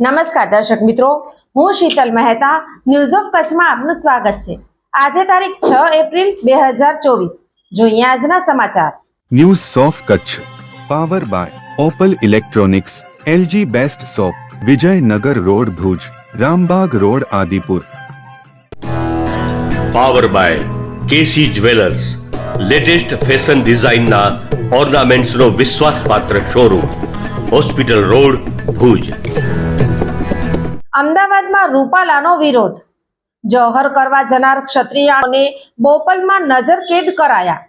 નમસ્કાર દર્શક મિત્રો, હું શીતલ મહેતા ન્યૂઝ ઓફ કચ્છમાં આપનું સ્વાગત છે। આજે તારીખ 6 એપ્રિલ 2024। જોઈએ આજના સમાચાર। News of Kutch power by Opal electronics, LG best shop, Vijaynagar road Bhuj, Rambag road Adipur. Power by KC jewellers, latest fashion ડિઝાઇનના ઓર્નામેન્ટ્સનો વિશ્વાસપાત્ર શોરૂમ, હોસ્પિટલ રોડ ભુજ। અમદાવાદમાં રૂપાલાનો વિરોધ, જૌહર કરવા જનાર ક્ષત્રિયોને બોપલમાં નજરકેદ કરાયા।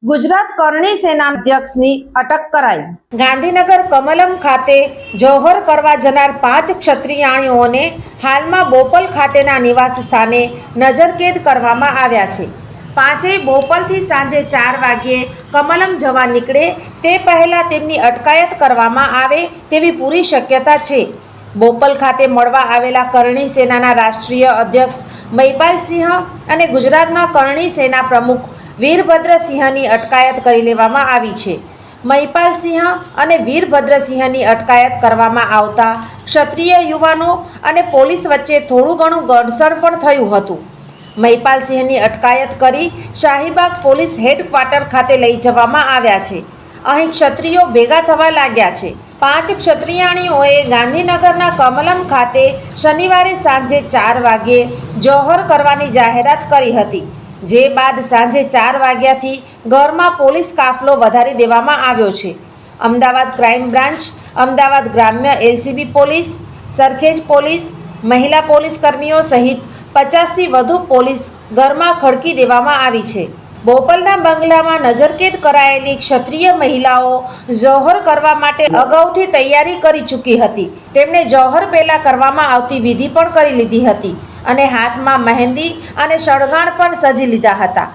ગુજરાત કરણી સેના અધ્યક્ષની અટક કરાઈ। ગાંધીનગર કમલમ ખાતે જૌહર કરવા જનાર 5 ક્ષત્રિયાણીઓને હાલમાં બોપલ ખાતેના નિવાસ સ્થાને નજરકેદ કરવામાં આવ્યા છે। પાંચેય બોપલથી સાંજે 4 વાગ્યે કમલમ જવા નીકળે તે પહેલા તેમની અટકાયત કરવામાં આવે તેવી પૂરી શક્યતા છે। બોપલ ખાતે મળવા આવેલા કરણી સેનાના રાષ્ટ્રીય અધ્યક્ષ મહિપાલસિંહ અને ગુજરાતમાં કરણી સેના પ્રમુખ વીરભદ્રસિંહની અટકાયત કરી લેવામાં આવી છે। મહિપાલસિંહ અને વીરભદ્રસિંહની અટકાયત કરવામાં આવતા ક્ષત્રિય યુવાનો અને પોલીસ વચ્ચે થોડું ઘણું ઘર્ષણ પણ થયું હતું। મહિપાલસિંહની અટકાયત કરી શાહીબાગ પોલીસ હેડક્વાર્ટર ખાતે લઈ જવામાં આવ્યા છે। અહીં ક્ષત્રિયો ભેગા થવા લાગ્યા છે। 5 ક્ષત્રિયાણીઓએ ગાંધીનગરના કમલમ ખાતે શનિવારે સાંજે 4 વાગ્યે જૌહર કરવાની જાહેરાત કરી હતી, જે બાદ સાંજે 4 વાગ્યાથી ઘરમાં પોલીસ કાફલો વધારી દેવામાં આવ્યો છે। અમદાવાદ ક્રાઇમ બ્રાન્ચ, અમદાવાદ ગ્રામ્ય એલસીબી પોલીસ, સરખેજ પોલીસ, મહિલા પોલીસ કર્મીઓ સહિત 50થી વધુ પોલીસ ઘરમાં ખડકી દેવામાં આવી છે। બોપલના બંગલામાં નજરકેદ કરાયેલી ક્ષત્રિય મહિલાઓ જૌહર કરવા માટે અગાઉથી તૈયારી કરી ચૂકી હતી। તેમણે જૌહર પહેલા કરવામાં આવતી વિધિ પણ કરી લીધી હતી અને હાથમાં મહેંદી અને સળગાણ પણ સજી લીધા હતા।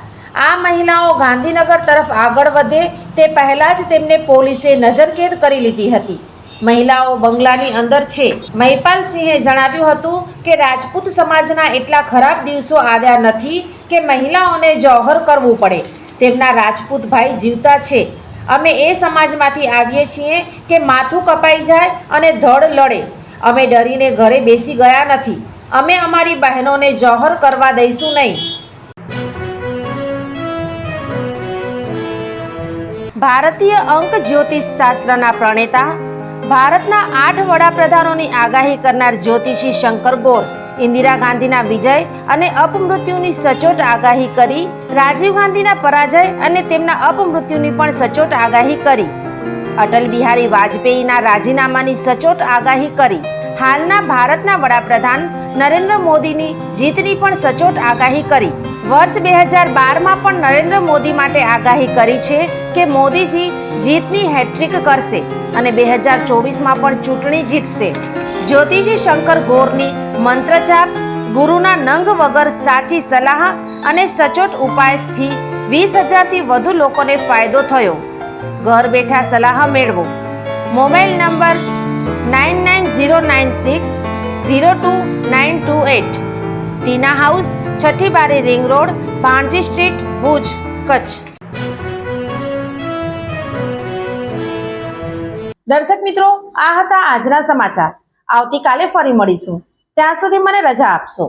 આ મહિલાઓ ગાંધીનગર તરફ આગળ વધે તે પહેલા જ તેમને પોલીસે નજરકેદ કરી લીધી હતી। મહિલાઓ બંગલાની અંદર છે। મહિપાલસિંહે જણાવ્યું હતું કે રાજપૂત સમાજના એટલા ખરાબ દિવસો આવ્યા નથી કે મહિલાઓને જૌહર કરવું પડે। તેમના રાજપૂત ભાઈ જીવતા છે। અમે એ સમાજમાંથી આવીએ છીએ કે માથું કપાઈ જાય અને ધડ લડે। અમે ડરીને ઘરે બેસી ગયા નથી। અમે અમારી બહેનોને જૌહર કરવા દઈશું નહીં। ભારતીય અંક જ્યોતિષ શાસ્ત્રના પ્રણેતા, ભારતના 8 વડાપ્રધાનોની આગાહી કરનાર જ્યોતિષી શંકર ગોર ઇન્દિરા ગાંધીના વિજય અને અપમૃત્યુની સચોટ આગાહી કરી, રાજીવ ગાંધીના પરાજય અને તેમના અપમૃત્યુની પણ સચોટ આગાહી કરી, અટલ બિહારી વાજપેયીના રાજીનામાની સચોટ આગાહી કરી, હાલના ભારતના વડાપ્રધાન નરેન્દ્ર મોદીની જીતની પણ સચોટ આગાહી કરી। વર્ષ 2012માં પણ નરેન્દ્ર મોદી માટે આગાહી કરી છે કે મોદીજી જીતની હેટ્રિક કરશે અને 2024માં પણ ચૂંટણી જીતશે। જ્યોતિષી શંકર ગોરની મંત્રજાપ, ગુરુના નંગ વગર સાચી સલાહ અને સચોટ ઉપાયથી 20,000થી વધુ લોકોને ફાયદો થયો। ઘર બેઠા સલાહ મેળવો। Mobile number 9909602928। ટીના હાઉસ, છઠ્ઠી બારી ring road, Bhanji street, Bhuj, Kutch. દર્શક મિત્રો, આ હતા આજના સમાચાર। આવતીકાલે ફરી મળીશું। ત્યાં સુધી મને રજા આપશો।